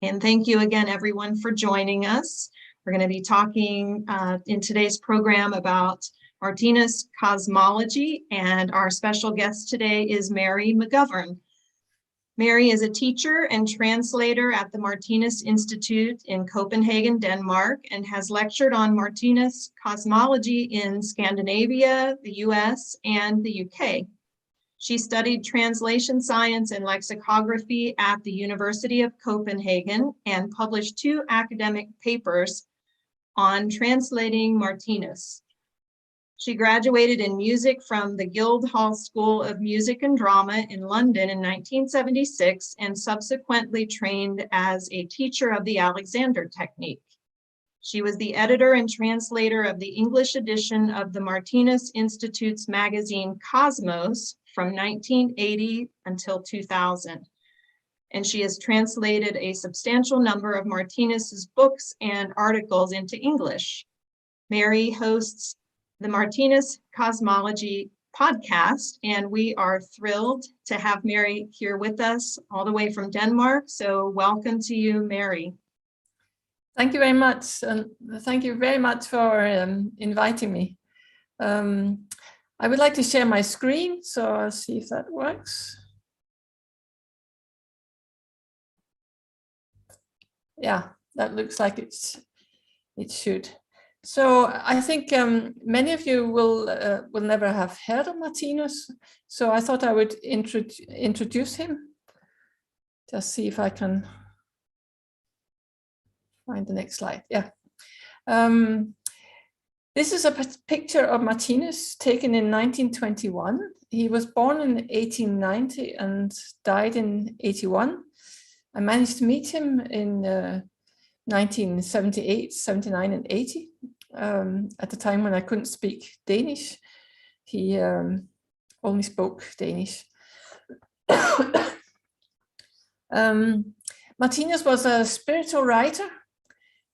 And thank you again, everyone, for joining us. We're going to be talking in today's program about Martinus Cosmology, and our special guest today is Mary McGovern. Mary is a teacher and translator at the Martinus Institute in Copenhagen, Denmark, and has lectured on Martinus Cosmology in Scandinavia, the US, and the UK. She studied translation science and lexicography at the University of Copenhagen and published 2 academic papers on translating Martinus. She graduated in music from the Guildhall School of Music and Drama in London in 1976 and subsequently trained as a teacher of the Alexander technique. She was the editor and translator of the English edition of the Martinus Institute's magazine Kosmos from 1980 until 2000. And she has translated a substantial number of Martinus's books and articles into English. Mary hosts the Martinus Cosmology Podcast, and we are thrilled to have Mary here with us all the way from Denmark. So welcome to you, Mary. Thank you very much. And thank you very much for inviting me. I would like to share my screen, so I'll see if that works. Yeah, that looks like it should. So I think many of you will never have heard of Martinus, so I thought I would introduce him. Just see if I can find the next slide. Yeah. This is a picture of Martinus taken in 1921. He was born in 1890 and died in 81. I managed to meet him in 1978, 79, and 80. At the time when I couldn't speak Danish. He only spoke Danish. Martinus was a spiritual writer.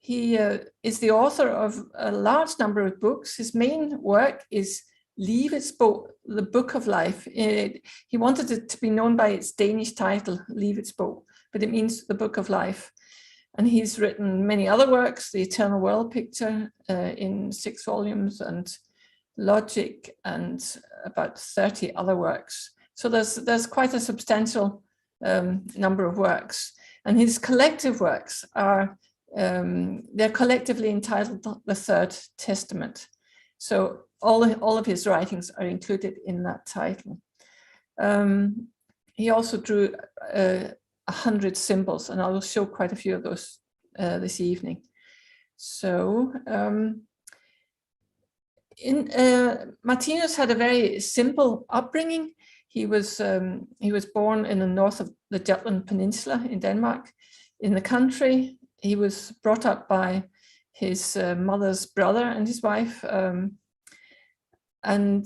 He is the author of a large number of books. His main work is Livets Bog, the Book of Life. He wanted it to be known by its Danish title, Livets Bog, but it means the Book of Life. And he's written many other works, The Eternal World Picture in 6 volumes, and Logic, and about 30 other works. So there's quite a substantial number of works. And his collective works are, they're collectively entitled The Third Testament. So all of his writings are included in that title. He also drew 100 symbols, and I will show quite a few of those this evening. So Martinus had a very simple upbringing. He was born in the north of the Jutland Peninsula in Denmark, in the country. He was brought up by his mother's brother and his wife, in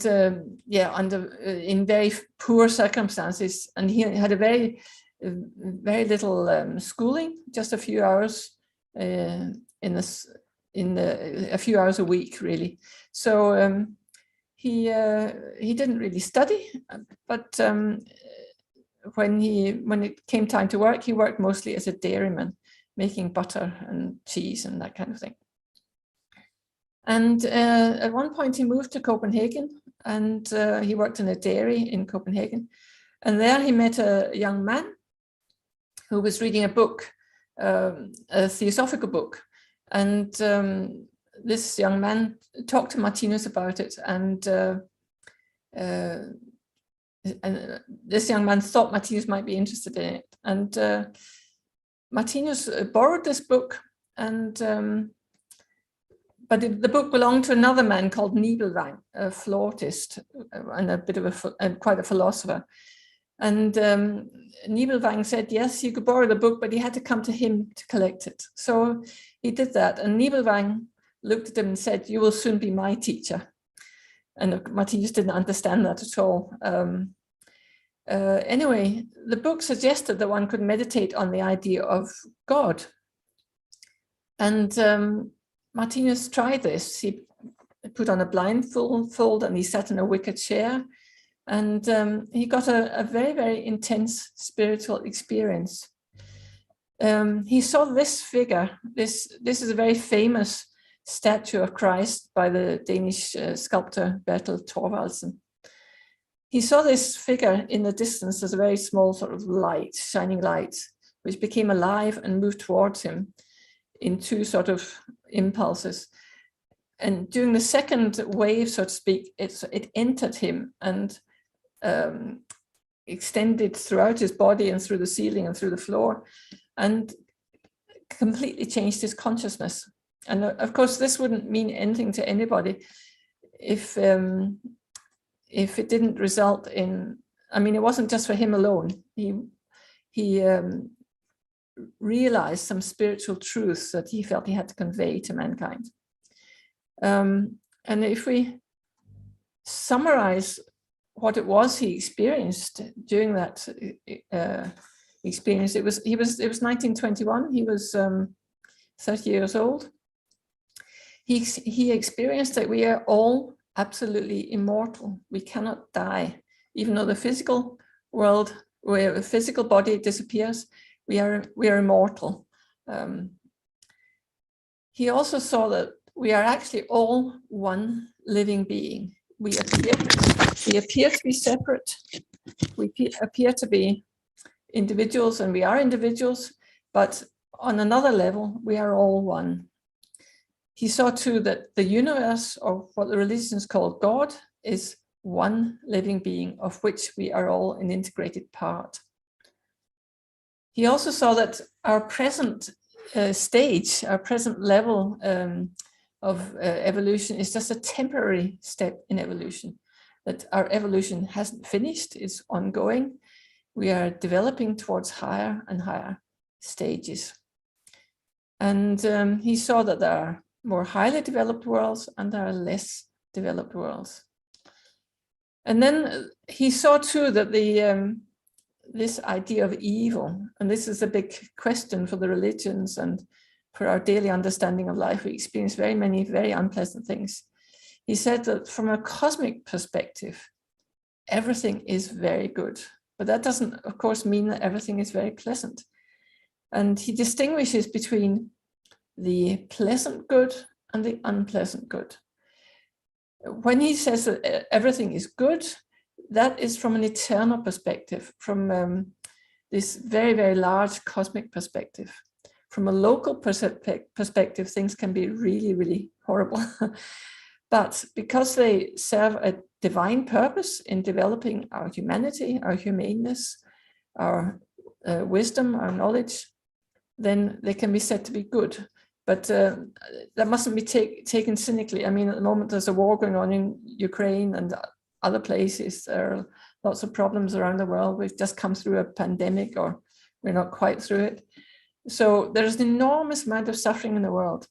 very poor circumstances, and he had a very little schooling, just a few hours a few hours a week, really. So he didn't really study, but when it came time to work, he worked mostly as a dairyman, making butter and cheese and that kind of thing. And at one point he moved to Copenhagen, and he worked in a dairy in Copenhagen, and there he met a young man who was reading a book, a theosophical book. And this young man talked to Martinus about it. And this young man thought Martinus might be interested in it. And Martinus borrowed this book, and but the book belonged to another man called Nibelvang, a flautist and a bit of quite a philosopher. And Nibelvang said, yes, you could borrow the book, but he had to come to him to collect it. So he did that. And Nibelvang looked at him and said, you will soon be my teacher. And Martinus didn't understand that at all. Anyway, the book suggested that one could meditate on the idea of God. And Martinus tried this. He put on a blindfold and he sat in a wicker chair. And he got a very, very intense spiritual experience. he saw this figure. This is a very famous statue of Christ by the Danish sculptor Bertel Thorvaldsen. He saw this figure in the distance as a very small sort of light, shining light, which became alive and moved towards him in two sort of impulses. And during the second wave, so to speak, it entered him and extended throughout his body and through the ceiling and through the floor, and completely changed his consciousness. And of course, this wouldn't mean anything to anybody if it didn't result in, I mean, it wasn't just for him alone. He realized some spiritual truths that he felt he had to convey to mankind. And if we summarize what it was he experienced during that experience, it was 1921. He was 30 years old. He experienced that we are all absolutely immortal. We cannot die, even though the physical world, where the physical body disappears, we are immortal. He also saw that we are actually all one living being. We appear to be separate. We appear to be individuals, and we are individuals, but on another level, we are all one. He saw too that the universe, or what the religions call God, is one living being of which we are all an integrated part. He also saw that our present stage, our present level of evolution is just a temporary step in evolution, that our evolution hasn't finished, it's ongoing. We are developing towards higher and higher stages. And he saw that there are more highly developed worlds and there are less developed worlds. And then he saw too that this idea of evil, and this is a big question for the religions and for our daily understanding of life, we experience very many very unpleasant things. He said that from a cosmic perspective, everything is very good, but that doesn't, of course, mean that everything is very pleasant. And he distinguishes between the pleasant good and the unpleasant good. When he says that everything is good, that is from an eternal perspective, from this very, very large cosmic perspective. From a local perspective, things can be really, really horrible. But because they serve a divine purpose in developing our humanity, our humaneness, our wisdom, our knowledge, then they can be said to be good. But that mustn't be taken cynically. I mean, at the moment, there's a war going on in Ukraine and other places. There are lots of problems around the world. We've just come through a pandemic, or we're not quite through it. So there's an enormous amount of suffering in the world.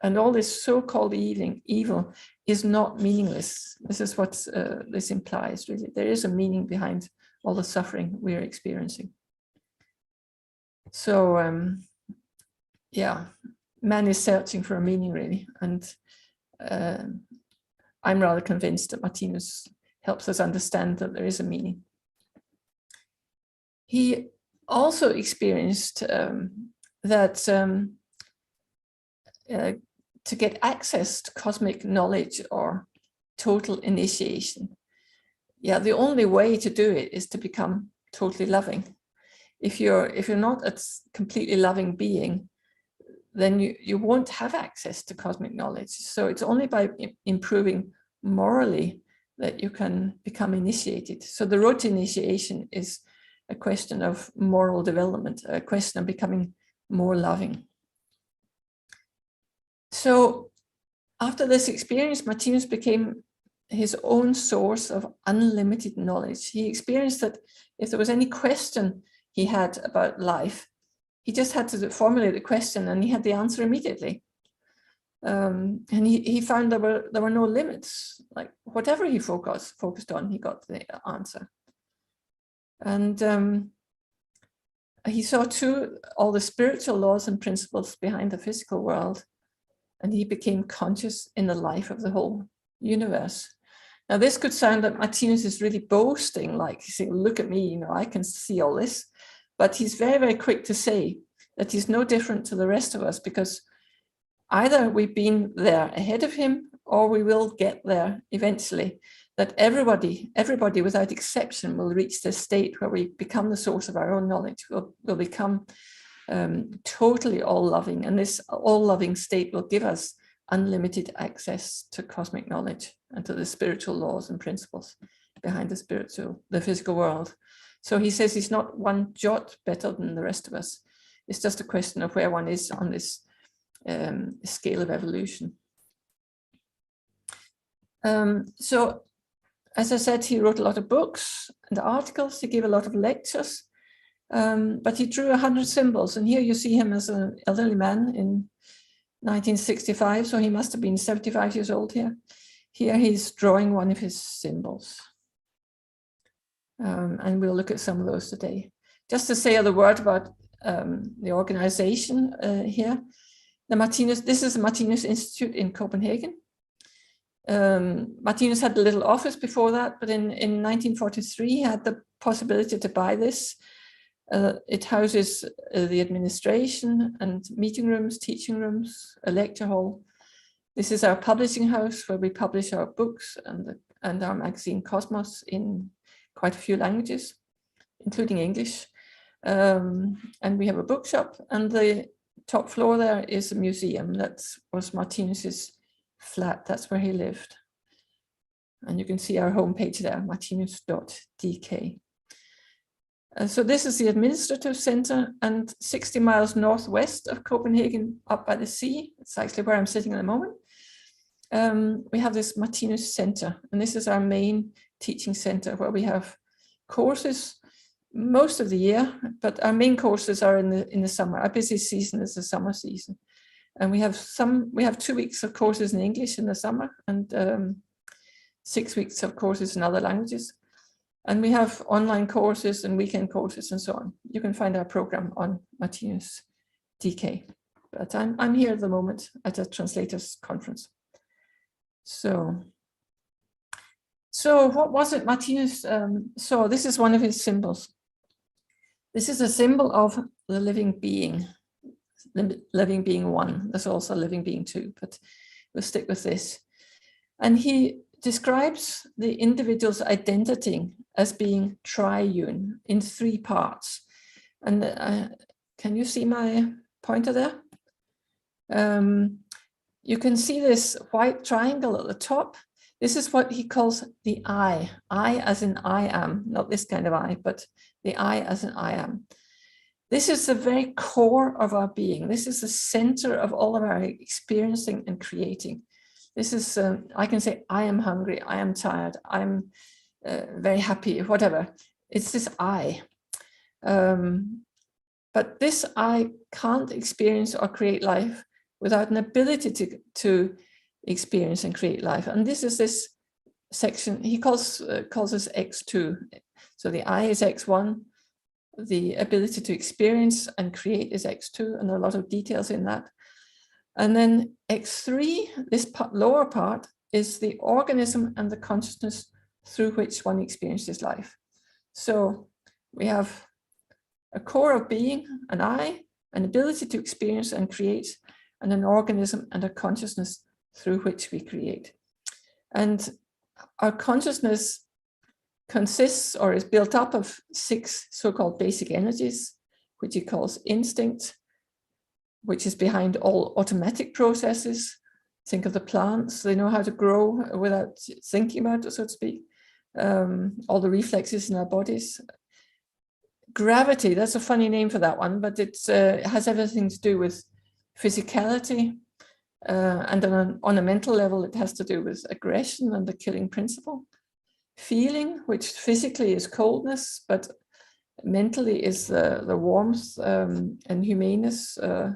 And all this so-called evil is not meaningless. This is what this implies, really. There is a meaning behind all the suffering we're experiencing. So, yeah, man is searching for a meaning, really. And I'm rather convinced that Martinus helps us understand that there is a meaning. He also experienced that to get access to cosmic knowledge or total initiation, the only way to do it is to become totally loving. If you're not a completely loving being, then you won't have access to cosmic knowledge. So it's only by improving morally that you can become initiated. So the road to initiation is a question of moral development, a question of becoming more loving. So after this experience, Martinus became his own source of unlimited knowledge. He experienced that if there was any question he had about life, he just had to formulate the question and he had the answer immediately. And he found there were no limits. Like whatever he focused on, he got the answer. And he saw too all the spiritual laws and principles behind the physical world, and he became conscious in the life of the whole universe. Now, this could sound that Martinus is really boasting, like saying, "Look at me, I can see all this." But he's very, very quick to say that he's no different to the rest of us, because either we've been there ahead of him or we will get there eventually, that everybody without exception will reach this state where we become the source of our own knowledge. We'll become totally all-loving, and this all-loving state will give us unlimited access to cosmic knowledge and to the spiritual laws and principles behind the physical world. So he says he's not one jot better than the rest of us. It's just a question of where one is on this scale of evolution. So, as I said, he wrote a lot of books and articles. He gave a lot of lectures, but he drew 100 symbols. And here you see him as an elderly man in 1965. So he must have been 75 years old here. Here he's drawing one of his symbols. And we'll look at some of those today. Just to say a word about the organization here. This is the Martinus Institute in Copenhagen. Martinus had a little office before that, but in 1943 he had the possibility to buy this. It houses the administration and meeting rooms, teaching rooms, a lecture hall. This is our publishing house where we publish our books and our magazine Kosmos in quite a few languages, including English. And we have a bookshop, and the top floor there is a museum. That was Martinus's flat. That's where he lived. And you can see our homepage there, martinus.dk. So this is the administrative center, and 60 miles northwest of Copenhagen, up by the sea. It's actually where I'm sitting at the moment. We have this Martinus Center, and this is our main teaching center where we have courses most of the year, but our main courses are in the summer. Our busy season is the summer season, and we have 2 weeks of courses in English in the summer, and 6 weeks of courses in other languages, and we have online courses and weekend courses and so on. You can find our program on Martinus DK, but I'm here at the moment at a translators conference. So what was it Martinus saw? This is one of his symbols. This is a symbol of the living being one. There's also a living being two, but we'll stick with this. And he describes the individual's identity as being triune in 3 parts. And can you see my pointer there? You can see this white triangle at the top. This is what he calls the I. I as in I am, not this kind of I, but the I as in I am. This is the very core of our being. This is the center of all of our experiencing and creating. This is, I can say, I am hungry, I am tired, I'm very happy, whatever. It's this I. But this I can't experience or create life without an ability to experience and create life. And this is this section, he calls this X2. So the I is X1, the ability to experience and create is X2, and there are a lot of details in that. And then X3, this lower part, is the organism and the consciousness through which one experiences life. So we have a core of being, an I, an ability to experience and create, and an organism and a consciousness through which we create. And our consciousness consists or is built up of 6 so-called basic energies, which he calls instinct, which is behind all automatic processes. Think of the plants, they know how to grow without thinking about it, so to speak. All the reflexes in our bodies. Gravity, that's a funny name for that one, but it has everything to do with physicality. And on a mental level, it has to do with aggression and the killing principle. Feeling, which physically is coldness, but mentally is the warmth and humaneness of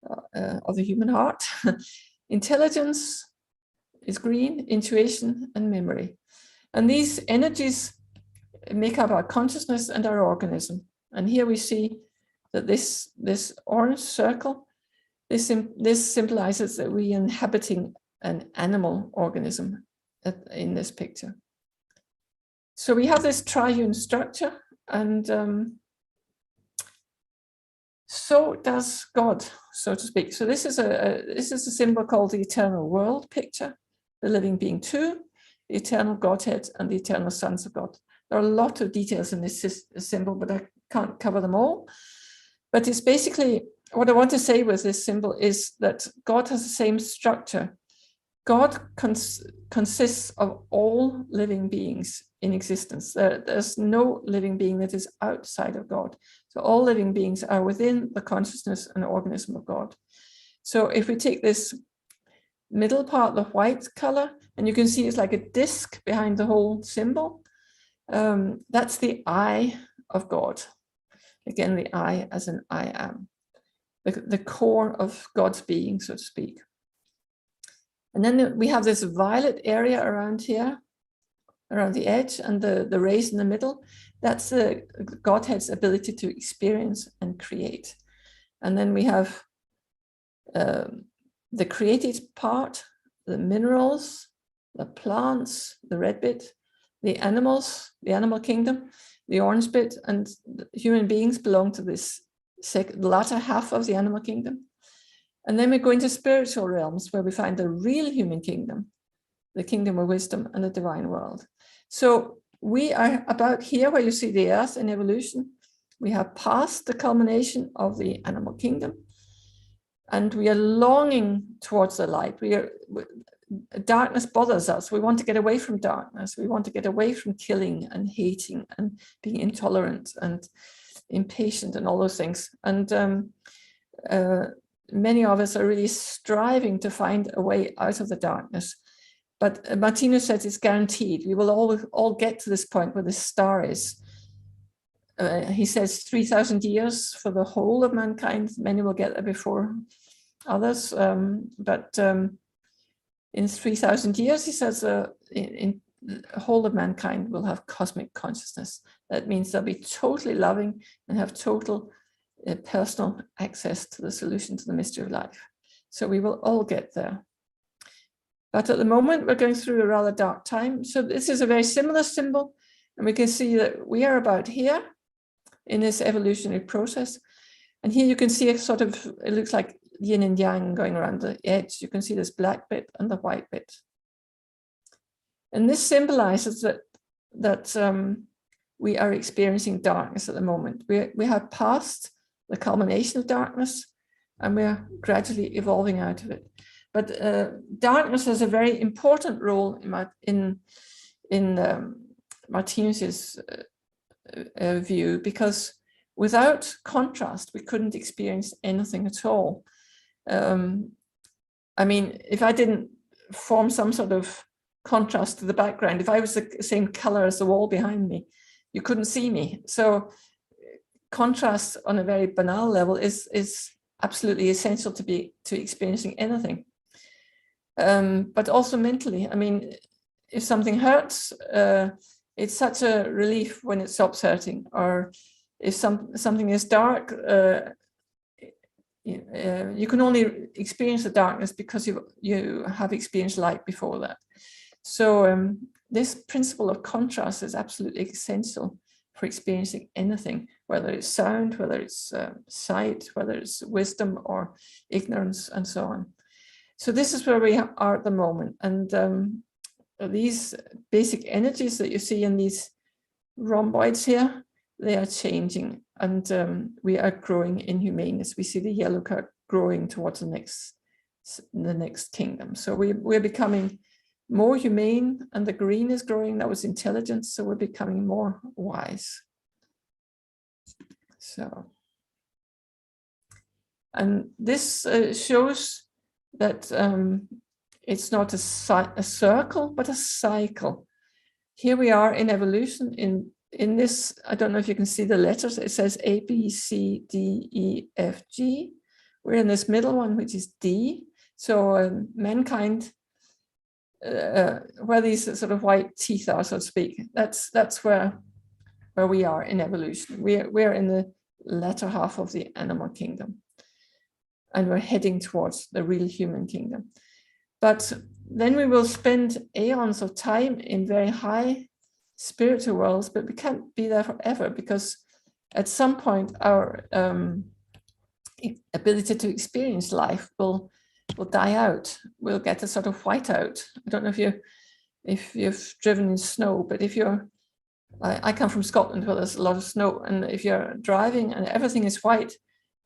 the human heart. Intelligence is green, intuition and memory. And these energies make up our consciousness and our organism. And here we see that this orange circle, this symbolizes that we are inhabiting an animal organism in this picture. So we have this triune structure, and so does God, so to speak. So this is a symbol called the eternal world picture, the living being two, the eternal Godhead, and the eternal sons of God. There are a lot of details in this symbol, but I can't cover them all. But it's basically, what I want to say with this symbol is that God has the same structure. God consists of all living beings in existence. There's no living being that is outside of God. So all living beings are within the consciousness and organism of God. So if we take this middle part, the white color, and you can see it's like a disc behind the whole symbol, that's the I of God. Again, the I as an I am, the core of God's being, so to speak. And then we have this violet area around here, around the edge, and the rays in the middle. That's the Godhead's ability to experience and create. And then we have the created part, the minerals, the plants, the red bit, the animals, the animal kingdom, the orange bit, and human beings belong to this latter half of the animal kingdom. And then we go into spiritual realms where we find the real human kingdom, the kingdom of wisdom and the divine world. So we are about here where you see the earth in evolution. We have passed the culmination of the animal kingdom, and we are longing towards the light. Darkness bothers us. We want to get away from darkness. We want to get away from killing and hating and being intolerant and impatient and all those things. And many of us are really striving to find a way out of the darkness. But Martinus says it's guaranteed. We will all get to this point where the star is. He says 3,000 years for the whole of mankind. Many will get there before others. But in 3,000 years, he says, in the whole of mankind will have cosmic consciousness. That means they'll be totally loving and have total personal access to the solution to the mystery of life. So we will all get there. But at the moment, we're going through a rather dark time. So this is a very similar symbol. And we can see that we are about here in this evolutionary process. And here you can see a sort of, it looks like yin and yang going around the edge. You can see this black bit and the white bit. And this symbolizes that we are experiencing darkness at the moment. We have passed the culmination of darkness, and we're gradually evolving out of it. But darkness has a very important role in Martinus's view, because without contrast, we couldn't experience anything at all. I mean, if I didn't form some sort of contrast to the background, if I was the same color as the wall behind me, you couldn't see me. So contrast on a very banal level is absolutely essential to experiencing anything. But also mentally, I mean, if something hurts, it's such a relief when it stops hurting. Or if something is dark, you can only experience the darkness because you have experienced light before that. So this principle of contrast is absolutely essential for experiencing anything, whether it's sound, whether it's sight, whether it's wisdom or ignorance, and so on. So this is where we are at the moment. And these basic energies that you see in these rhomboids here, they are changing, and we are growing in humaneness. We see the yellow curve growing towards the next kingdom. So we're becoming more humane, and the green is growing. That was intelligence. So we're becoming more wise. So, and this shows that it's not a circle, but a cycle. Here we are in evolution. In this, I don't know if you can see the letters. It says A, B, C, D, E, F, G. We're in this middle one, which is D. So mankind, where these sort of white teeth are, so to speak, that's where we are in evolution. We're in the latter half of the animal kingdom, and we're heading towards the real human kingdom. But then we will spend aeons of time in very high spiritual worlds, but we can't be there forever, because at some point our ability to experience life will die out. We'll get a sort of whiteout. I don't know if you've driven in snow, but if I come from Scotland where there's a lot of snow, and if you're driving and everything is white,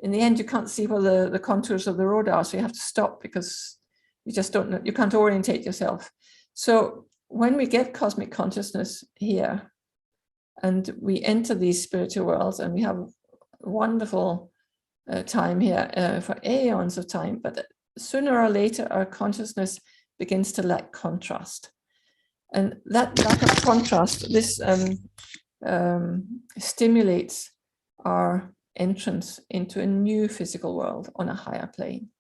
in the end you can't see where the contours of the road are, so you have to stop because you just don't know, you can't orientate yourself. So when we get cosmic consciousness here and we enter these spiritual worlds, and we have a wonderful time here for aeons of time, but sooner or later our consciousness begins to lack contrast. And that lack of contrast, this stimulates our entrance into a new physical world on a higher plane,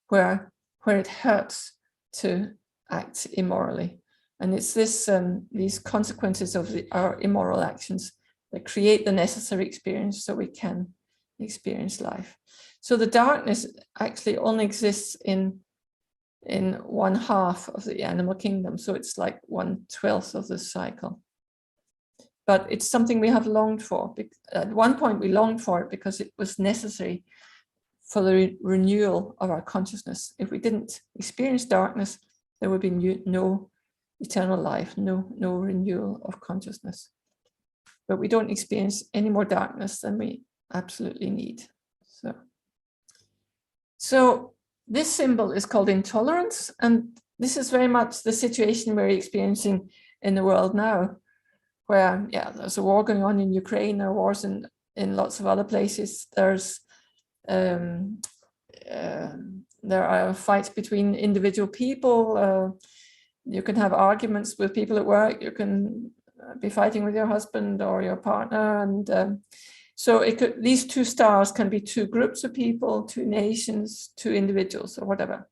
where it hurts to act immorally. And it's these consequences of our immoral actions that create the necessary experience so we can experience life. So the darkness actually only exists in 1/2 of the animal kingdom. So it's like 1/12 of the cycle. But it's something we have longed for. At one point we longed for it because it was necessary for the renewal of our consciousness. If we didn't experience darkness, there would be no eternal life, no renewal of consciousness. But we don't experience any more darkness than we absolutely need. So this symbol is called intolerance, and this is very much the situation we're experiencing in the world now, where there's a war going on in Ukraine, there are wars in lots of other places. There are fights between individual people. You can have arguments with people at work. You can be fighting with your husband or your partner, and so these two stars can be two groups of people, two nations, two individuals, or whatever.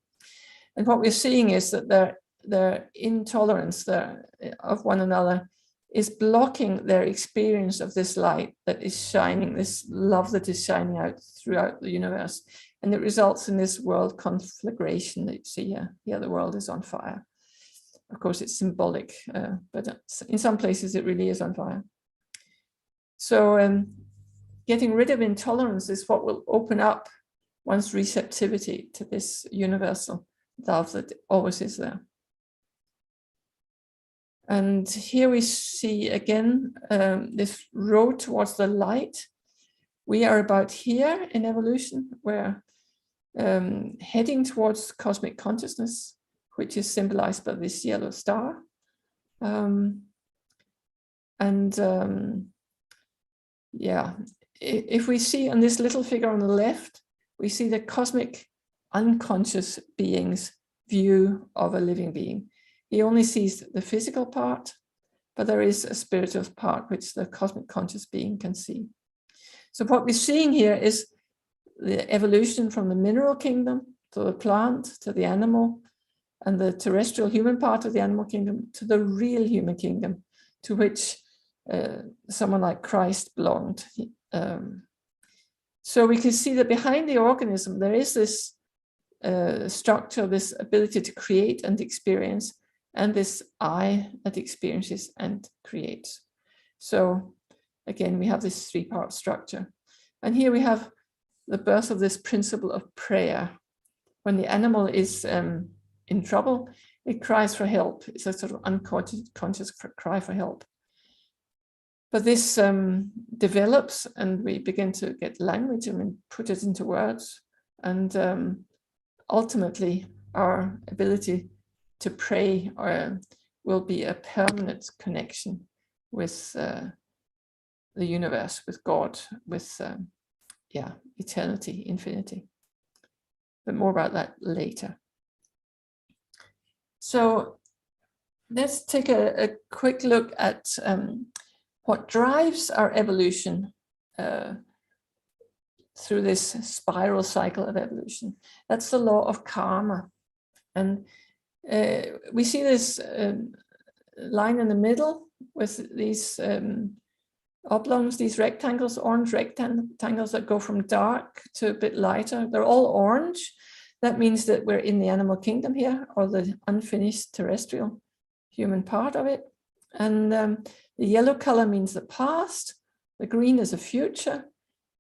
And what we're seeing is that their intolerance of one another is blocking their experience of this light that is shining, this love that is shining out throughout the universe. And it results in this world conflagration that you see here. Here the world is on fire. Of course, it's symbolic, but in some places it really is on fire. So getting rid of intolerance is what will open up one's receptivity to this universal love that always is there. And here we see again this road towards the light. We are about here in evolution. We're heading towards cosmic consciousness, which is symbolized by this yellow star. If we see on this little figure on the left, we see the cosmic unconscious being's view of a living being. He only sees the physical part, but there is a spiritual part which the cosmic conscious being can see. So what we're seeing here is the evolution from the mineral kingdom to the plant, to the animal, and the terrestrial human part of the animal kingdom to the real human kingdom, to which someone like Christ belonged. So we can see that behind the organism, there is this structure, this ability to create and experience, and this I that experiences and creates. So again, we have this three-part structure. And here we have the birth of this principle of prayer. When the animal is in trouble, it cries for help. It's a sort of unconscious cry for help. But this develops, and we begin to get language and put it into words. And ultimately, our ability to pray will be a permanent connection with the universe, with God, with eternity, infinity. But more about that later. So let's take a quick look at what drives our evolution through this spiral cycle of evolution. That's the law of karma. And we see this line in the middle with these oblongs, these rectangles, orange rectangles that go from dark to a bit lighter. They're all orange. That means that we're in the animal kingdom here, or the unfinished terrestrial human part of it. And the yellow color means the past, the green is the future,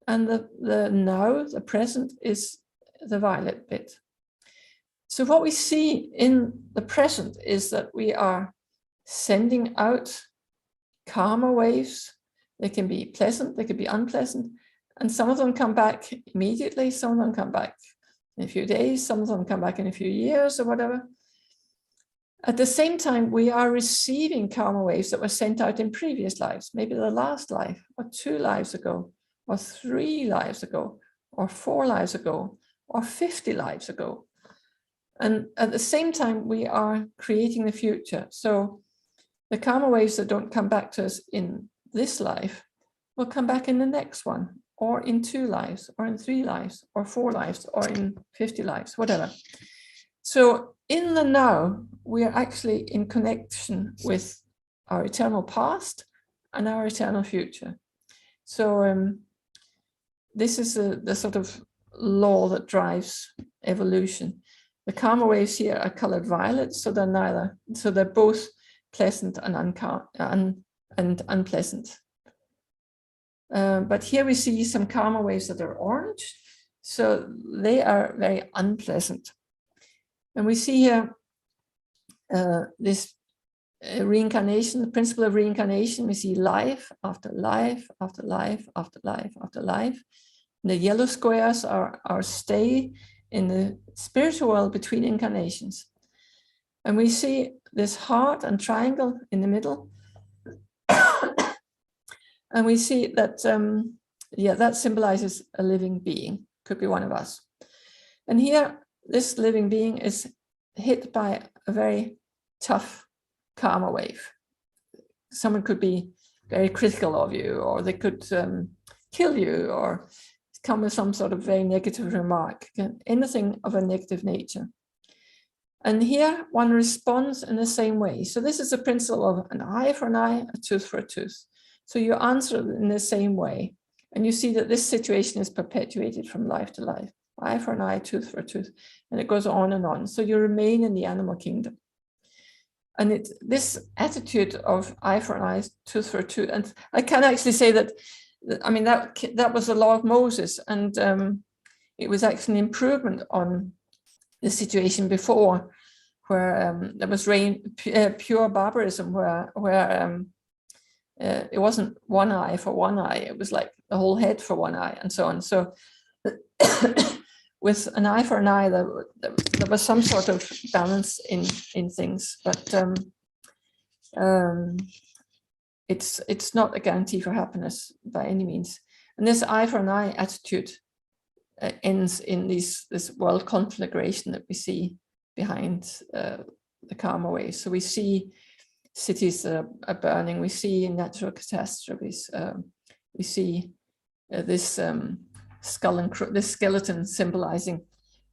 and the now, the present, is the violet bit. So what we see in the present is that we are sending out karma waves. They can be pleasant, they can be unpleasant, and some of them come back immediately, some of them come back in a few days, some of them come back in a few years or whatever. At the same time, we are receiving karma waves that were sent out in previous lives, maybe the last life, or 2 lives ago, or 3 lives ago, or 4 lives ago, or 50 lives ago. And at the same time, we are creating the future. So the karma waves that don't come back to us in this life will come back in the next one, or in 2 lives, or in 3 lives, or 4 lives, or in 50 lives, whatever. So in the now, we are actually in connection with our eternal past and our eternal future. So this is the sort of law that drives evolution. The karma waves here are colored violet, so they're both pleasant and unpleasant. But here we see some karma waves that are orange, so they are very unpleasant. And we see here this reincarnation, the principle of reincarnation. We see life after life after life after life after life. And the yellow squares are our stay in the spiritual world between incarnations. And we see this heart and triangle in the middle. And we see that, that symbolizes a living being, could be one of us. And here, this living being is hit by a very tough karma wave. Someone could be very critical of you, or they could kill you, or come with some sort of very negative remark, anything of a negative nature. And here one responds in the same way. So this is a principle of an eye for an eye, a tooth for a tooth. So you answer in the same way. And you see that this situation is perpetuated from life to life. Eye for an eye, tooth for a tooth. And it goes on and on. So you remain in the animal kingdom. And this attitude of eye for an eye, tooth for a tooth. And I can actually say that, I mean, that was the law of Moses. And it was actually an improvement on the situation before, where there was pure barbarism, where it wasn't one eye for one eye. It was like the whole head for one eye and so on. So with an eye for an eye, there was some sort of balance in things, but it's not a guarantee for happiness by any means. And this eye for an eye attitude ends in this world conflagration that we see behind the karma waves. So we see cities that are burning, we see natural catastrophes, we see this skull and this skeleton symbolizing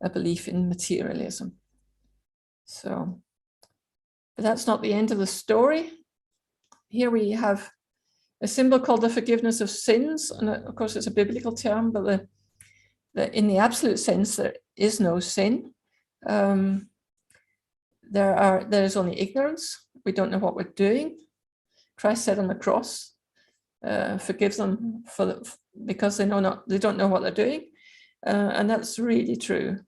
a belief in materialism. So, but that's not the end of the story. Here we have a symbol called the forgiveness of sins, and of course it's a biblical term, but in the absolute sense there is no sin. There's only ignorance. We don't know what we're doing. Christ said on the cross, forgive them because they don't know what they're doing, and that's really true.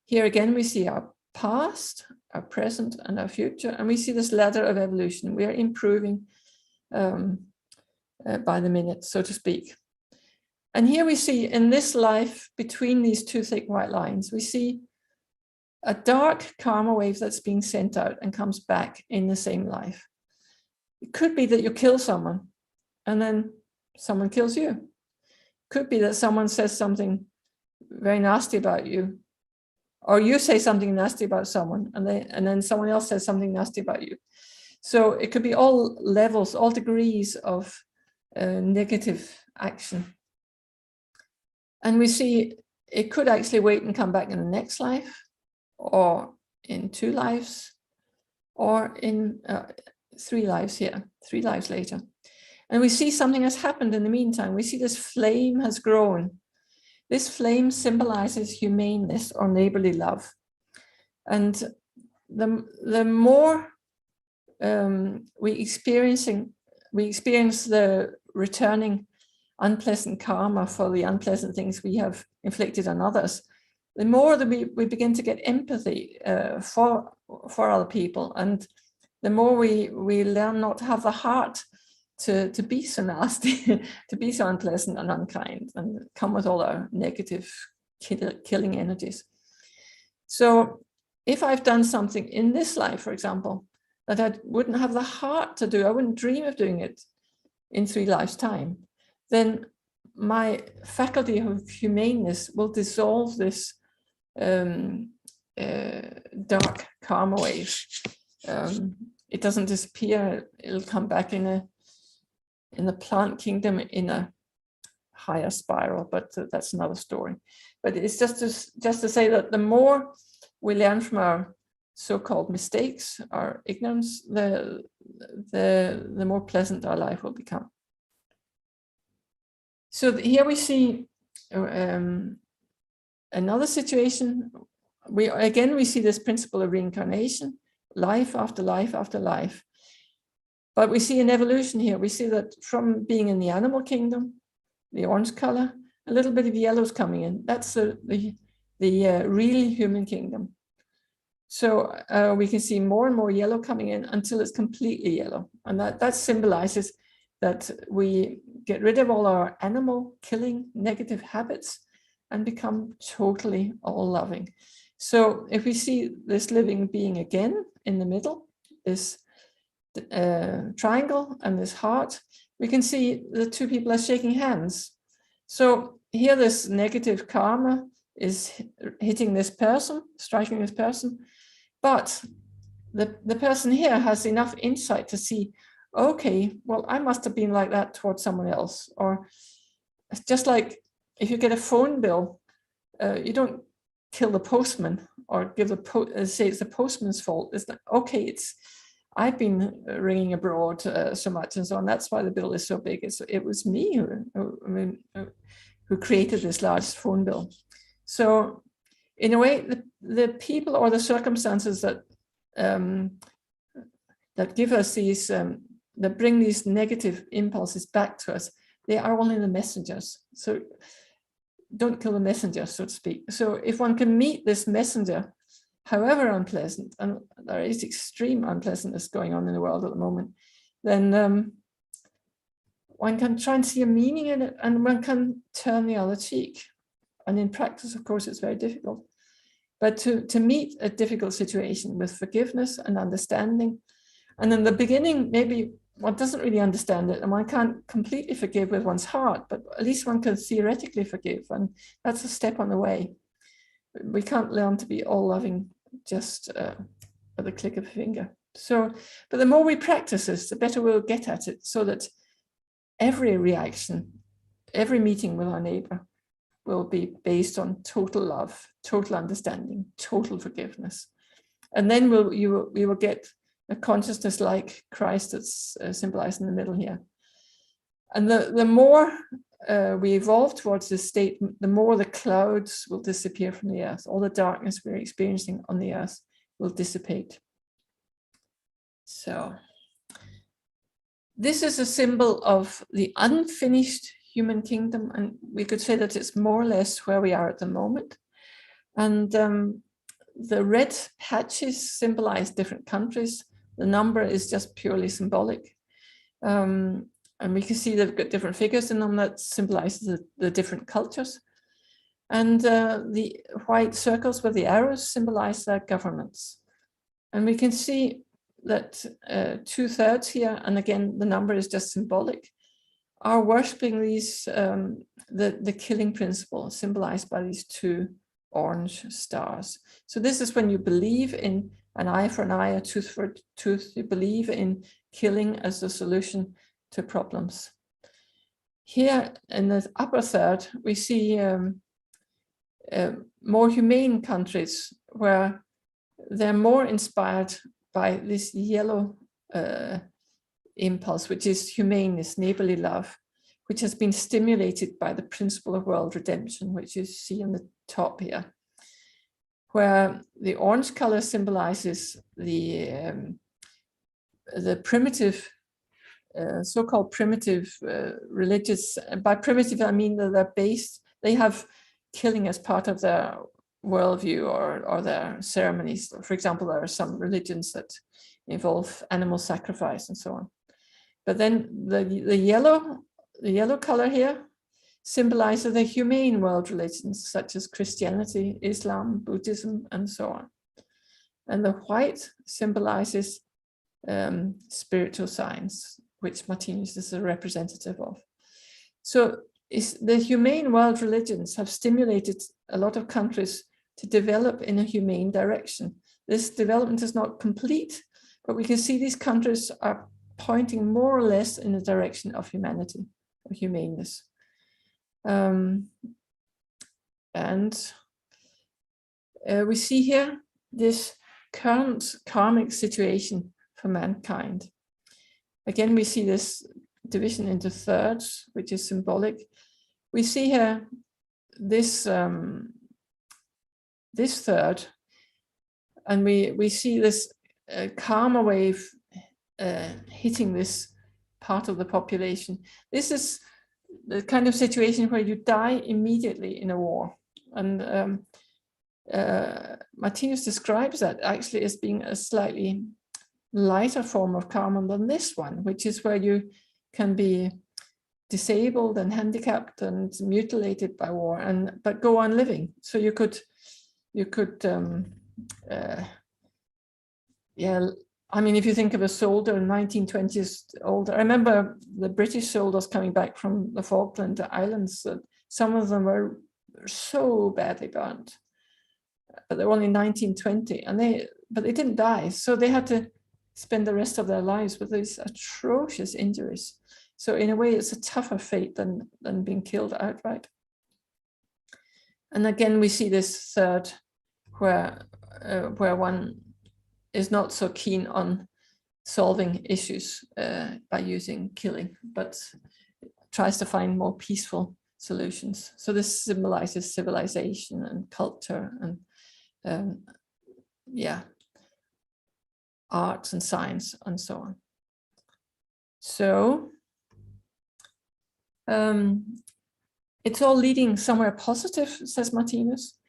Here again we see our past, our present, and our future, and we see this ladder of evolution. We are improving by the minute, so to speak. And here we see in this life, between these two thick white lines, we see a dark karma wave that's being sent out and comes back in the same life. It could be that you kill someone and then someone kills you. It could be that someone says something very nasty about you, or you say something nasty about someone and then someone else says something nasty about you. So it could be all levels, all degrees of negative action. And we see it could actually wait and come back in the next life, or in 2 lives, or in 3 lives here, 3 lives later. And we see something has happened in the meantime. We see this flame has grown. This flame symbolizes humaneness or neighborly love. And the more we experience the returning unpleasant karma for the unpleasant things we have inflicted on others, the more that we begin to get empathy for other people, and the more we learn not to have the heart to be so nasty, to be so unpleasant and unkind, and come with all our negative killing energies. So if I've done something in this life, for example, that I wouldn't have the heart to do, I wouldn't dream of doing it in 3 lives' time, then my faculty of humaneness will dissolve this dark karma wave. It doesn't disappear, it'll come back in the plant kingdom in a higher spiral, but that's another story. But it's just to say that the more we learn from our so-called mistakes, our ignorance, the more pleasant our life will become. So here we see another situation. We see this principle of reincarnation, life after life after life. But we see an evolution here. We see that from being in the animal kingdom, the orange color, a little bit of yellow is coming in. That's the real human kingdom. So we can see more and more yellow coming in until it's completely yellow. And that symbolizes that we get rid of all our animal killing negative habits and become totally all-loving. So if we see this living being again in the middle, this triangle and this heart, we can see the 2 people are shaking hands. So here this negative karma is hitting this person, striking this person, but the person here has enough insight to see, okay, well, I must have been like that towards someone else. Or it's just like if you get a phone bill, you don't kill the postman or give say it's the postman's fault. It's like, okay, I've been ringing abroad so much and so on. That's why the bill is so big. It was me who created this large phone bill. So in a way, the people or the circumstances that give us these, that bring these negative impulses back to us, they are only the messengers. So don't kill the messenger, so to speak. So if one can meet this messenger, however unpleasant, and there is extreme unpleasantness going on in the world at the moment, then one can try and see a meaning in it, and one can turn the other cheek. And in practice, of course, it's very difficult. But to meet a difficult situation with forgiveness and understanding, and in the beginning, maybe one doesn't really understand it, and one can't completely forgive with one's heart, but at least one can theoretically forgive, and that's a step on the way. We can't learn to be all loving just at the click of a finger. So, but the more we practice this, the better we'll get at it, so that every reaction, every meeting with our neighbor will be based on total love, total understanding, total forgiveness. And then we will get a consciousness like Christ that's symbolized in the middle here. And the more we evolve towards this state, the more the clouds will disappear from the earth. All the darkness we're experiencing on the earth will dissipate. So this is a symbol of the unfinished human kingdom, and we could say that it's more or less where we are at the moment. And the red patches symbolize different countries. The number is just purely symbolic. And we can see they've got different figures in them that symbolizes the different cultures. And the white circles with the arrows symbolize their governments. And we can see that 2/3 here, and again, the number is just symbolic, are worshipping these, the killing principle symbolized by these 2 orange stars. So this is when you believe in an eye for an eye, a tooth for a tooth. You believe in killing as the solution to problems. Here in the upper third, we see more humane countries where they're more inspired by this yellow impulse, which is humaneness, neighborly love, which has been stimulated by the principle of world redemption, which you see on the top here, where the orange color symbolizes the primitive so-called primitive religious. By primitive, I mean that they have killing as part of their worldview or their ceremonies. For example, there are some religions that involve animal sacrifice and so on. But then the yellow color here symbolizes the humane world religions, such as Christianity, Islam, Buddhism, and so on. And the white symbolizes spiritual science, which Martinus is a representative of. So the humane world religions have stimulated a lot of countries to develop in a humane direction. This development is not complete, but we can see these countries are pointing more or less in the direction of humanity, of humaneness. We see here this current karmic situation for mankind. Again, we see this division into thirds, which is symbolic. We see here this third, and we see this karma wave hitting this part of the population. This is the kind of situation where you die immediately in a war. And Martinus describes that actually as being a slightly lighter form of karma than this one, which is where you can be disabled and handicapped and mutilated by war, but go on living. So you could I mean, if you think of a soldier in 1920s older, I remember the British soldiers coming back from the Falkland Islands. Some of them were so badly burnt, but they were only 1920, but they didn't die. So they had to spend the rest of their lives with these atrocious injuries. So in a way, it's a tougher fate than being killed outright. And again, we see this third where one is not so keen on solving issues by using killing, but tries to find more peaceful solutions. So this symbolizes civilization and culture and arts and science and so on. So it's all leading somewhere positive, says Martinus.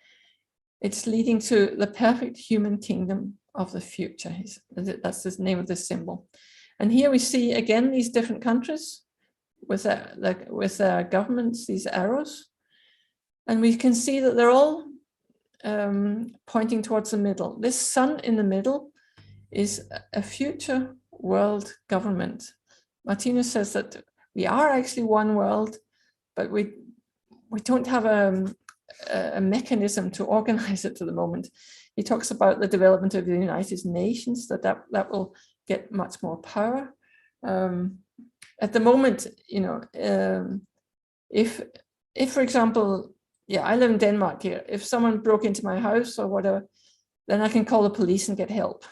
It's leading to the perfect human kingdom of the future. That's the name of this symbol. And here we see again these different countries with their governments, these arrows. And we can see that they're all pointing towards the middle. This sun in the middle is a future world government. Martinus says that we are actually one world, but we don't have a mechanism to organize it to the moment. He talks about the development of the United Nations, that will get much more power. At the moment, if for example, I live in Denmark here, if someone broke into my house or whatever, then I can call the police and get help.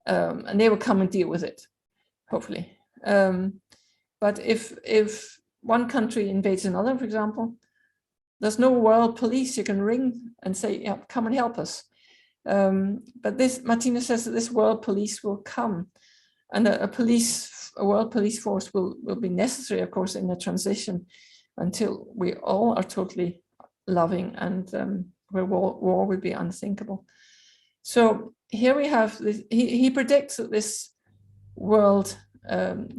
And they will come and deal with it, hopefully. But if one country invades another, for example, there's no world police you can ring and say, come and help us. But Martinus says that this world police will come, and a world police force will be necessary, of course, in the transition until we all are totally loving and where war would be unthinkable. So here we have this, he predicts that this world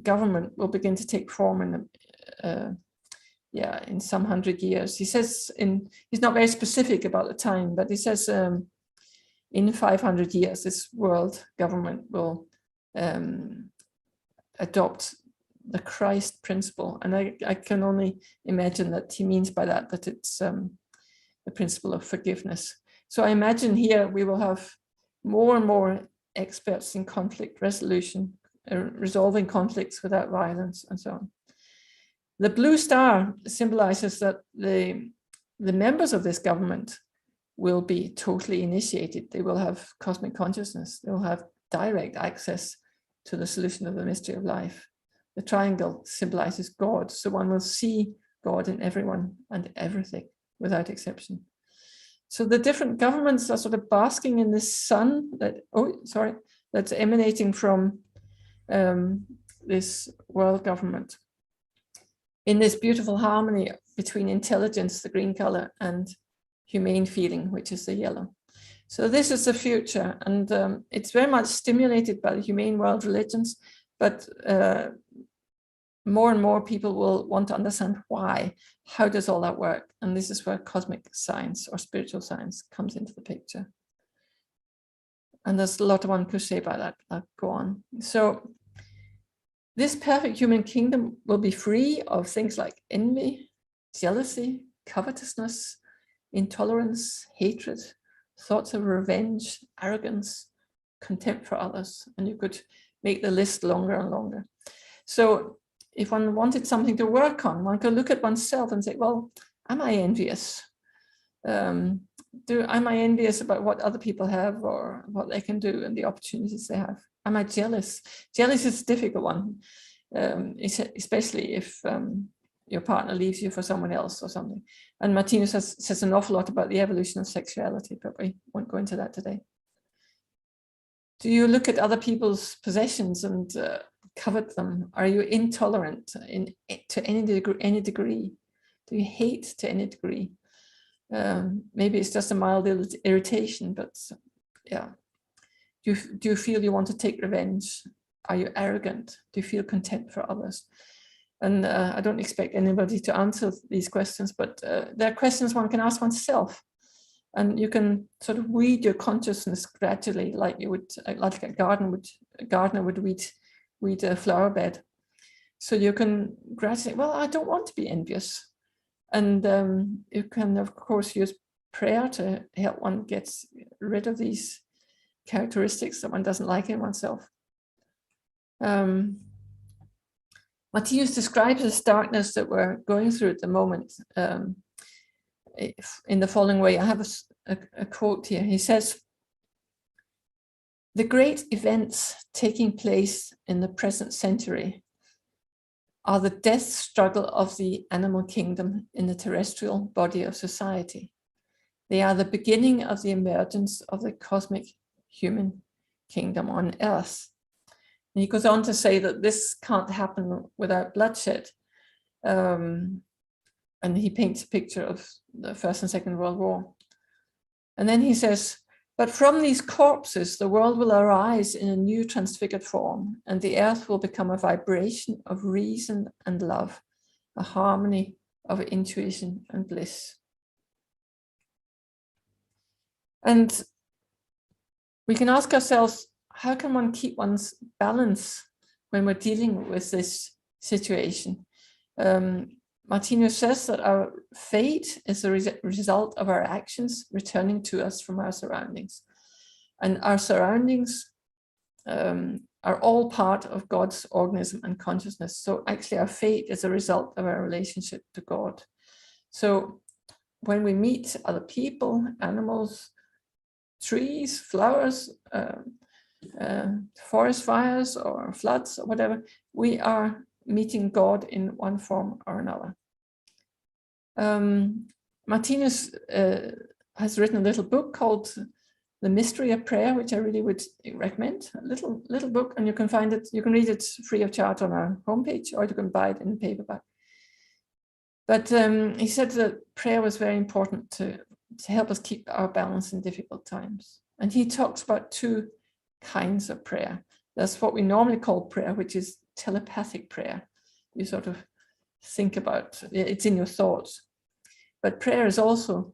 government will begin to take form in some 100 years. He says he's not very specific about the time, but he says in 500 years, this world government will adopt the Christ principle. And I can only imagine that he means by that it's the principle of forgiveness. So I imagine here we will have more and more experts in conflict resolution, resolving conflicts without violence and so on. The blue star symbolizes that the members of this government will be totally initiated. They will have cosmic consciousness. They will have direct access to the solution of the mystery of life. The triangle symbolizes God, so one will see God in everyone and everything without exception. So the different governments are sort of basking in this sun that's emanating from this world government in this beautiful harmony between intelligence, the green color, and humane feeling, which is the yellow. So this is the future, and it's very much stimulated by the humane world religions, but more and more people will want to understand why. How does all that work? And this is where cosmic science or spiritual science comes into the picture. And there's a lot one could say about that. I'll go on. So this perfect human kingdom will be free of things like envy, jealousy, covetousness, intolerance, hatred, thoughts of revenge, arrogance, contempt for others. And you could make the list longer and longer. So if one wanted something to work on, one could look at oneself and say, well, am I envious? Am I envious about what other people have or what they can do and the opportunities they have? Am I jealous? Jealous is a difficult one, especially if your partner leaves you for someone else or something. And Martinus says an awful lot about the evolution of sexuality, but we won't go into that today. Do you look at other people's possessions and covet them? Are you intolerant to any degree? Do you hate to any degree? Maybe it's just a mild irritation, but yeah. Do you feel you want to take revenge? Are you arrogant? Do you feel contempt for others? And I don't expect anybody to answer these questions, but they're questions one can ask oneself. And you can sort of weed your consciousness gradually, like a gardener would weed a flower bed. So you can gradually, well, I don't want to be envious. And you can, of course, use prayer to help one get rid of these characteristics that one doesn't like in oneself. Martinus describes this darkness that we're going through at the moment in the following way. I have a quote here. He says, "The great events taking place in the present century are the death struggle of the animal kingdom in the terrestrial body of society. They are the beginning of the emergence of the cosmic human kingdom on earth." And he goes on to say that this can't happen without bloodshed. And he paints a picture of the First and Second World War. And then he says, "But from these corpses, the world will arise in a new transfigured form, and the earth will become a vibration of reason and love, a harmony of intuition and bliss." And we can ask ourselves, how can one keep one's balance when we're dealing with this situation? Martinus says that our fate is a result of our actions returning to us from our surroundings. And our surroundings are all part of God's organism and consciousness. So actually our fate is a result of our relationship to God. So when we meet other people, animals, trees, flowers, forest fires or floods or whatever, we are meeting God in one form or another. Martinus has written a little book called The Mystery of Prayer, which I really would recommend. A little book, and you can find it, you can read it free of charge on our homepage, or you can buy it in paperback. But he said that prayer was very important to help us keep our balance in difficult times. And he talks about two kinds of prayer. That's what we normally call prayer, which is telepathic prayer. You sort of think about, it's in your thoughts. But prayer is also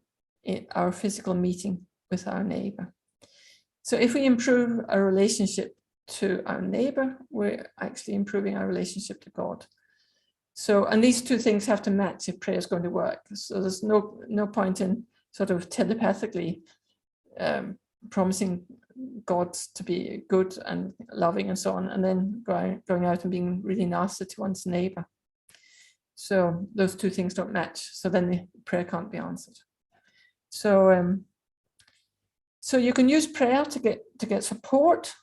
our physical meeting with our neighbor. So if we improve our relationship to our neighbor, we're actually improving our relationship to God. So, and these two things have to match if prayer is going to work. So there's no point in sort of telepathically promising God to be good and loving and so on, and then going out and being really nasty to one's neighbor. So those two things don't match. So then the prayer can't be answered. So so you can use prayer to get support,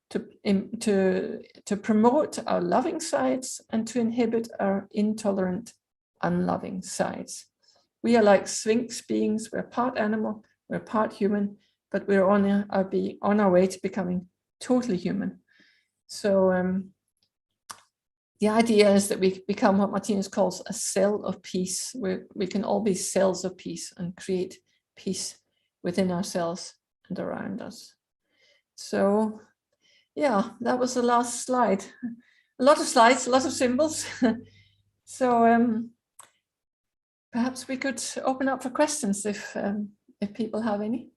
to promote our loving sides and to inhibit our intolerant, unloving sides. We are like Sphinx beings. We're part animal, we're part human, but we're on our way to becoming totally human. So the idea is that we become what Martinus calls a cell of peace, where we can all be cells of peace and create peace within ourselves and around us. So, yeah, that was the last slide. A lot of slides, a lot of symbols. So perhaps we could open up for questions if people have any.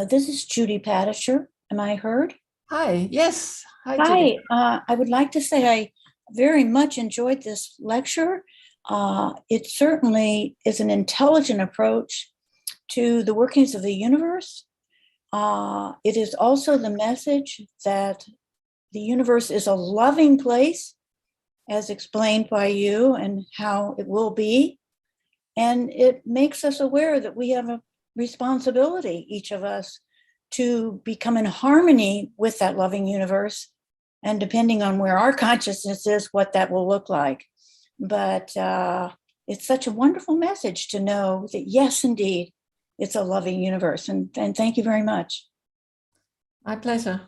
This is Judy Patisher. Am I heard? Hi, yes. Hi, Hi. Judy. I would like to say I very much enjoyed this lecture. It certainly is an intelligent approach to the workings of the universe. It is also the message that the universe is a loving place, as explained by you, and how it will be. And it makes us aware that we have a responsibility, each of us, to become in harmony with that loving universe. And depending on where our consciousness is, what that will look like. But it's such a wonderful message to know that, yes, indeed, it's a loving universe. And thank you very much. My pleasure.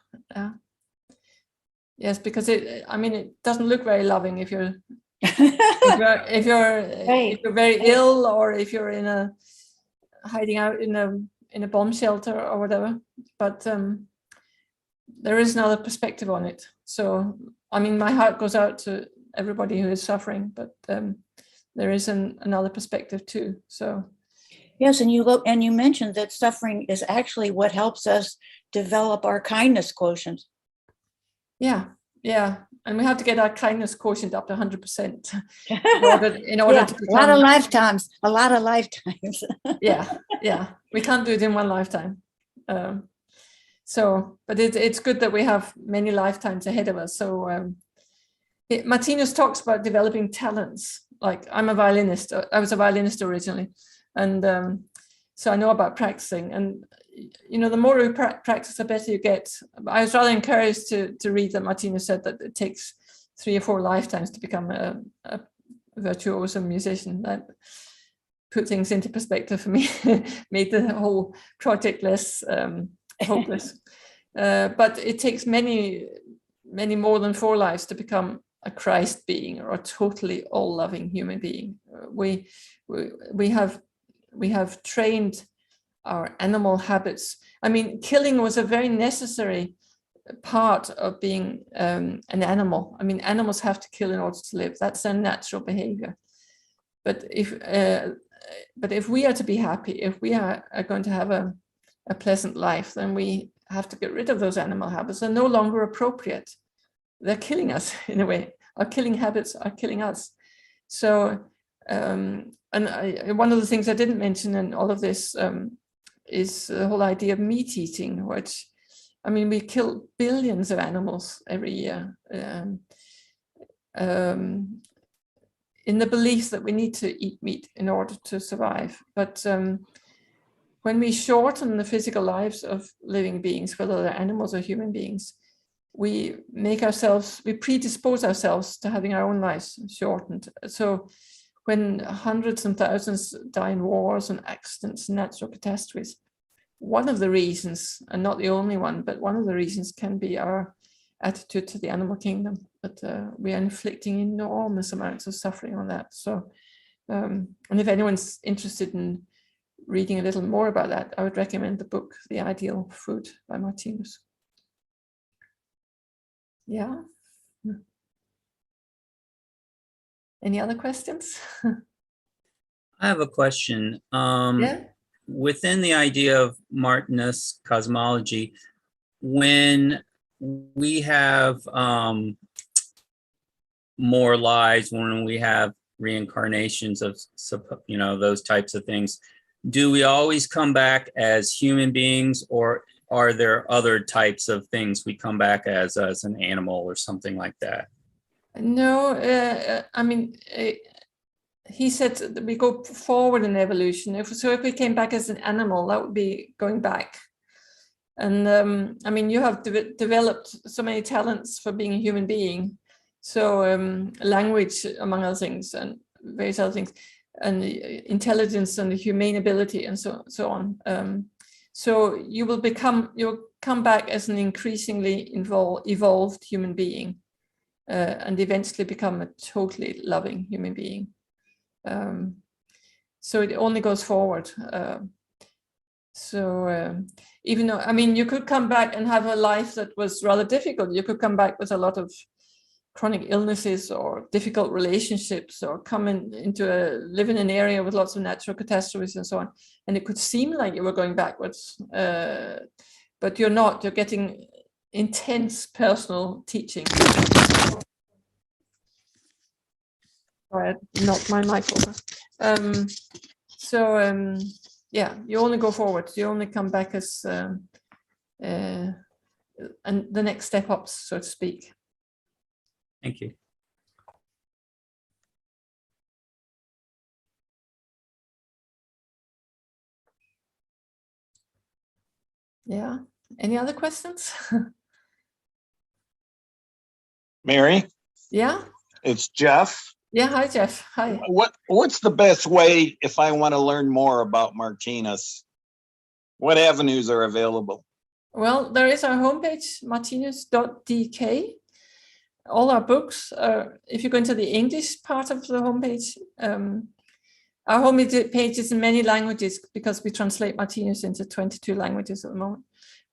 Yes, because it doesn't look very loving if you're if you're very ill, or if you're hiding out in a bomb shelter or whatever. But there is another perspective on it. So, my heart goes out to everybody who is suffering, but there is another perspective too. So, yes, and you mentioned that suffering is actually what helps us develop our kindness quotient. Yeah, and we have to get our kindness quotient up to 100% in order to become, a lot of lifetimes. yeah, we can't do it in one lifetime. But it's good that we have many lifetimes ahead of us. So Martinus talks about developing talents. Like, I'm a violinist. I was a violinist originally, and so I know about practicing. And the more we practice, the better you get. I was rather encouraged to read that Martinus said that it takes 3 or 4 lifetimes to become a virtuoso musician. That put things into perspective for me, made the whole project less hopeless. But it takes many more than 4 lives to become a Christ being, or a totally all-loving human being. We have trained our animal habits. Killing was a very necessary part of being an animal. Animals have to kill in order to live. That's their natural behavior. But if we are to be happy, if we are going to have a pleasant life, then we have to get rid of those animal habits. They're no longer appropriate. They're killing us in a way. Our killing habits are killing us. So, one of the things I didn't mention in all of this is the whole idea of meat eating, which, we kill billions of animals every year in the belief that we need to eat meat in order to survive. But when we shorten the physical lives of living beings, whether they're animals or human beings, we predispose ourselves to having our own lives shortened. So when hundreds and thousands die in wars and accidents and natural catastrophes, one of the reasons, and not the only one, but one of the reasons can be our attitude to the animal kingdom, but we are inflicting enormous amounts of suffering on that. So, and if anyone's interested in reading a little more about that, I would recommend the book, The Ideal Food by Martinus. Yeah. Any other questions? I have a question. Yeah. Within the idea of Martinus cosmology, when we have more lives, when we have reincarnations of, those types of things, do we always come back as human beings, or are there other types of things we come back as an animal or something like that? No, he said that we go forward in evolution. If we came back as an animal, that would be going back. And you have developed so many talents for being a human being. So language, among other things, and various other things, and intelligence and the humane ability, and so on. So you'll come back as an increasingly evolved human being, and eventually become a totally loving human being. So it only goes forward. Even though, I mean, you could come back and have a life that was rather difficult. You could come back with a lot of chronic illnesses or difficult relationships, or live in an area with lots of natural catastrophes and so on. And it could seem like you were going backwards, but you're not. You're getting intense personal teaching. Sorry, I knocked my mic over. Yeah, you only go forward. You only come back as and the next step up, so to speak. Thank you. Yeah. Any other questions? Mary, Yeah. it's Jeff. Yeah. Hi, Jeff. Hi. What's the best way if I want to learn more about Martinus? What avenues are available? Well, there is our homepage, martinus.dk. All our books, if you go into the English part of the homepage, our homepage is in many languages because we translate Martinus into 22 languages at the moment.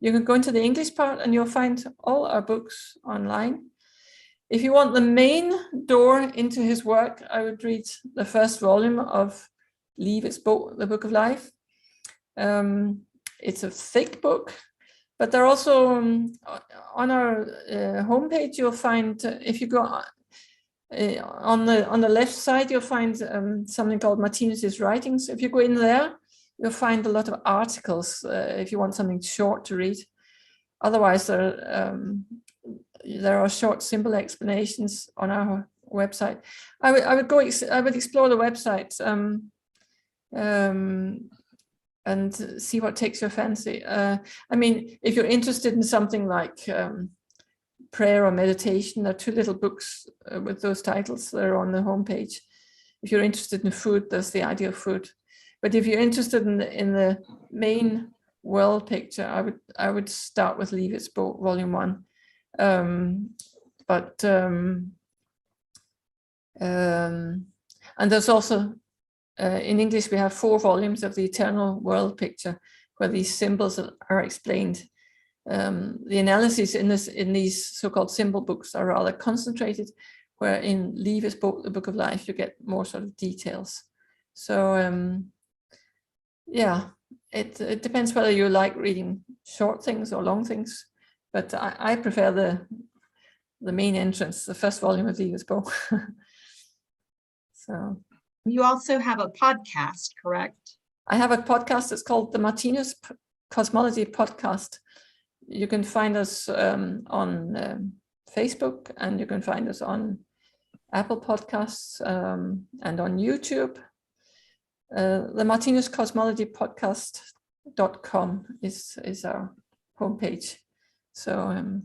You can go into the English part and you'll find all our books online. If you want the main door into his work, I would read the first volume of Livets Bog, the Book of Life. It's a thick book, but they're also on our homepage. You'll find if you go on the left side, you'll find something called Martinus's writings. If you go in there, you'll find a lot of articles if you want something short to read. Otherwise, there are short, simple explanations on our website. I would explore the website and see what takes your fancy. I mean, if you're interested in something like prayer or meditation, there are 2 little books with those titles. They're on the homepage. If you're interested in food, there's the idea of food. But if you're interested in the main world picture, I would start with Livets Bog, Volume 1. And there's also in English we have 4 volumes of the eternal world picture, where these symbols are explained. The analysis in these so-called symbol books are rather concentrated, where in Livets Bog, the Book of Life, you get more sort of details. So yeah, it depends whether you like reading short things or long things. But I prefer the main entrance, the first volume of Livets Bog. So You also have a podcast, correct? I have a podcast. It's called the Martinus Cosmology Podcast. You can find us on Facebook, and you can find us on Apple Podcasts and on YouTube. The Martinus Cosmology Podcast.com is our homepage. So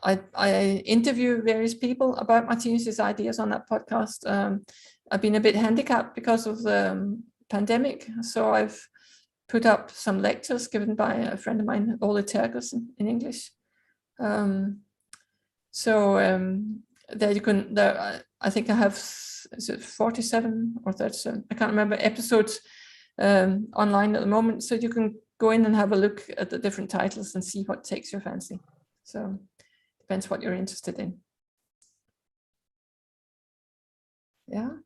I interview various people about Martinus's ideas on that podcast. I've been a bit handicapped because of the pandemic, so I've put up some lectures given by a friend of mine, Ole Tergersen, in English. There you can. I think I have 47 or 37. I can't remember episodes online at the moment. So you can go in and have a look at the different titles and see what takes your fancy. So depends what you're interested in. Yeah.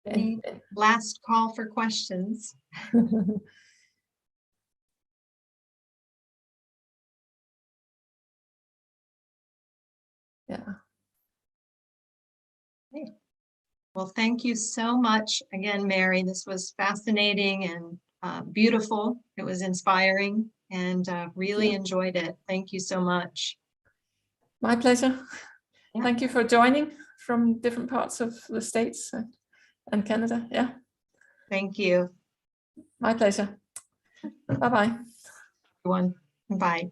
Any last call for questions? Yeah. Okay. Well, thank you so much again, Mary. This was fascinating and beautiful. It was inspiring, and really enjoyed it. Thank you so much. My pleasure. Yeah. Thank you for joining from different parts of the States and Canada. Yeah. Thank you, My pleasure. Bye-bye. everyone. Bye.